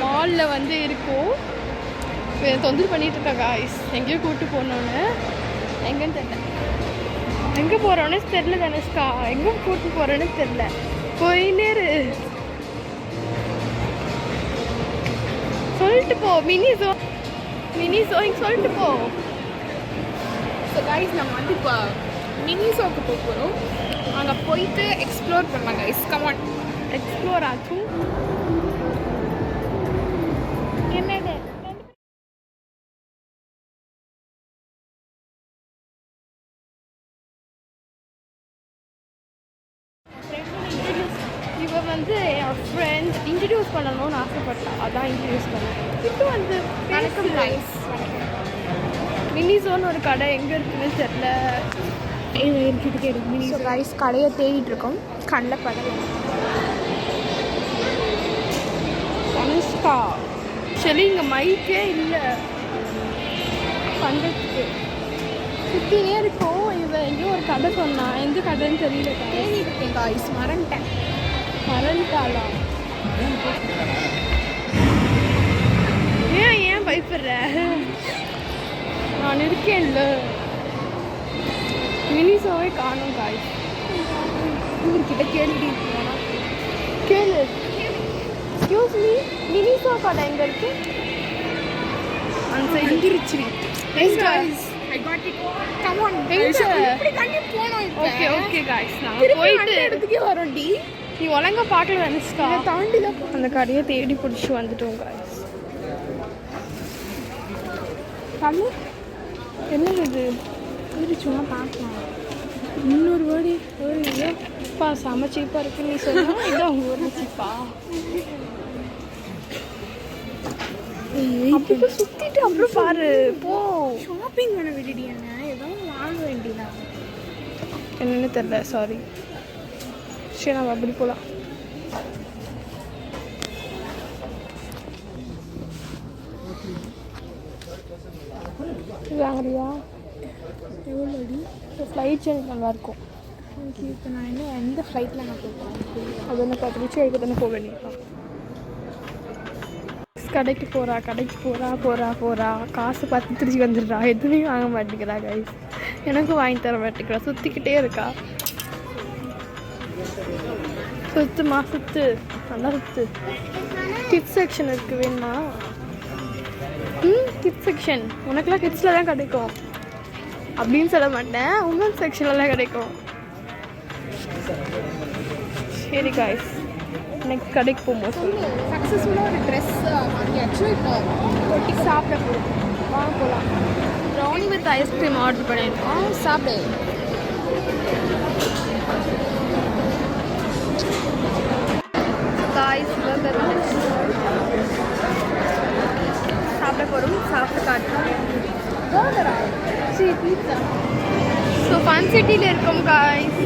மாலில் வந்து இருக்கோம். தொந்தரவு பண்ணிட்டு இருக்கா காய்ஸ். எங்கேயோ கூப்பிட்டு போனோன்னு எங்கன்னு தெரியல. எங்கே போகிறோன்னு தெரில தனுஷ்கா. எங்கே கூப்பிட்டு போகிறோன்னு தெரில. போயினேரு சொல்லிட்டு போ. மினி ஷோயிங் சொல்லிட்டு போ. ஸோ கைஸ் நம்ம வந்து இப்போ மினி ஷோக்கு போக போகிறோம். அங்கே போயிட்டு எக்ஸ்ப்ளோர் பண்ணலாம் கைஸ். கமான் எக்ஸ்ப்ளோர் ஆச்சும். என்னது இவ வந்து என் ஃப்ரெண்ட் இன்ட்ரடியூஸ் பண்ணணும்னு ஆசைப்பட்டா. அதான் இன்ட்ரடியூஸ் பண்ணேன். இப்போ வந்து வணக்கம் கைஸ். மினி ஷோன்னு ஒரு கடை எங்கே இருக்குன்னு தெரியல. இருக்கிட்டே இருக்கு மினி ஷோ கைஸ். கடையை தேடிட்டு இருக்கோம். கண்ணில் படலை. தனுஷ்கா ஆக்சுவலி இங்கே மைக்கே இல்லை பண்ணுறதுக்கு. சுற்றினே இருக்கோம். இவன் எங்கேயோ ஒரு கடை சொன்னான். எந்த கடைன்னு தெரியல. தேடிட்டு இருக்கேன் கைஸ். மறந்துட்டாளா? ஏன் பயப்படுற? நான் இருக்கேன்ல. மினி ஷோவே காணும் காய்ஸ். இவர்கிட்ட கேள்வி கேளு. எக்ஸ்கியூஸ் மீ, மினி ஷோ கடை எங்கே இருக்கு? அந்த வந்துருச்சு. I got it. Come on. இப்படி தண்ணி போணும் இப்போ. Okay guys. நான் போயிட்டு எடுத்துக்கே வரோம்டி. நீ ஒழுங்கா பார்க்கல அனுஷ்கா. இத தாண்டி தான் அந்த கடையை தேடி பிடிச்சி வந்துட்டோம் गाइस. கம்மு என்னது இது? இது சும்மா பார்க்கலாம். இன்னொரு வேர்டு இல்லைப்பா. செம சீப்பாக இருக்கு. நீ சொன்னா இதான் உங்கள் ஊரில் சீப்பா. அப்போ சுற்றிட்டு அப்புறம் பாரு போ. ஷாப்பிங் பண்ண விடுடி. என்ன ஏதாவது வாங்க வேண்டியதான். என்னன்னு தெரியல. சாரி. சரி நம்ம அப்படி போகலாம். வாங்கறியா? எவ்வளோ அடி? ஃப்ளைட் சேஞ்ச் நல்லாயிருக்கும். ஓகே. இப்போ நான் இன்னும் எந்த ஃப்ளைட்டில் நான் போகிறேன்? அது ஒன்று 10 நிமிஷம் எடுக்க தானே போக வேண்டியதான். கடைக்கு போகிறா. காசு பார்த்து திருச்சி வந்துடுறா. எதுவுமே வாங்க மாட்டேங்கிறா கைஸ். எனக்கும் வாங்கி தர மாட்டேங்கிறா. சுற்றிக்கிட்டே இருக்கா. சுற்றுமா சுற்று. நல்லா சுற்று. கிட்ஸ் செக்ஷன் இருக்குது. வேணுமா? கிட்ஸ் செக்ஷன் உனக்குலாம் கிட்ஸில் தான் கிடைக்கும் அப்படின்னு சொல்ல மாட்டேன். உமன்ஸ் செக்ஷனில் தான் கிடைக்கும். சரி காய்ஸ், நெக்ஸ்ட் கடைக்கு போகும்போது சக்ஸஸ்ஃபுல்லாக ஒரு ட்ரெஸ் வாங்கியாச்சு. இப்போ கொட்டி சாப்பிட வாங்க போகலாம். ப்ரௌனி வித் ஐஸ்கிரீம் ஆர்டர் பண்ணியிருக்கோம். சாப்பிடு. காய்ஸ் சாப்பிட போகிறோம். சாப்பிட்டு காட்டுறோம். ஸோ ஃபன் சிட்டியில் இருக்கோம் காய்ஸ்.